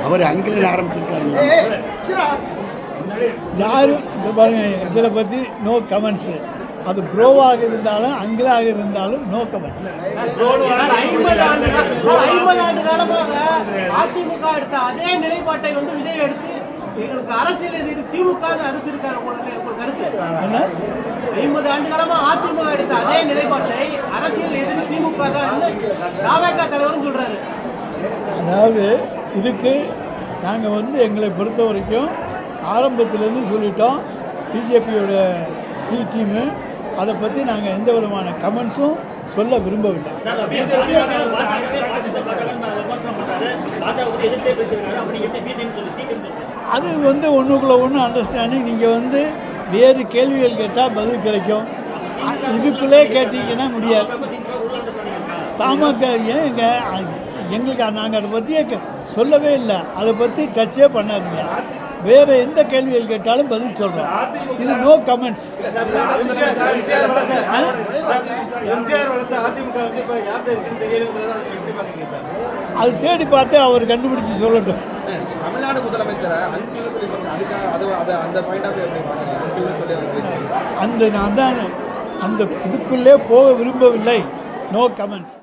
அவர் அங்கிலன் ஆரம்பிச்சிருக்காரு. யாரும் இந்த பாருங்க, இதில் பற்றி நோ கமெண்ட்ஸு. அது ப்ரோவாக இருந்தாலும் அங்கிலாக இருந்தாலும் நோ கமெண்ட்ஸ். 50 ஆண்டு காலமாக அதிமுக எடுத்த அதே நிலைப்பாட்டை விஜய் எடுத்து எங்களுக்கு அரசியல் எதிர்த்து திமுக அறிவிச்சிருக்காரு. உங்களுக்கு கருத்து என்ன? 50 ஆண்டு காலமா அதிமுக எடுத்த அதே நிலைப்பாட்டை அரசியல் எதிர்த்து திமுக தான் தாவேகா தலைவரும் சொல்றாரு. அதாவது இதுக்கு நாங்கள் எங்களை பொறுத்த வரைக்கும் ஆரம்பத்திலேருந்து சொல்லிட்டோம், பிஜேபியோட சி டீமு அதை பற்றி நாங்கள் எந்த விதமான கமெண்ட்ஸும் சொல்ல விரும்பவில்லை. அது ஒன்றுக்குள்ள ஒன்று அண்டர்ஸ்டாண்டிங். நீங்கள் வேறு கேள்விகள் கேட்டால் பதில் கிடைக்கும், இதுக்குள்ளே கேட்டீங்கன்னா முடியாது. தமாக ஏங்க எங்களுக்கு நாங்கள் அதை பற்றியே சொல்லவே இல்லை, அதை பற்றி டச்சே பண்ணாதீங்க. வேறு எந்த கேள்விகள் கேட்டாலும் பதில் சொல்கிறோம். இது நோ கமெண்ட்ஸ். அது தேடி பார்த்து அவர் கண்டுபிடிச்சு சொல்லட்டும். தமிழ்நாடு முதலமைச்சரை நான் தான் அந்த இதுக்குள்ளே போக விரும்பவில்லை. No comments.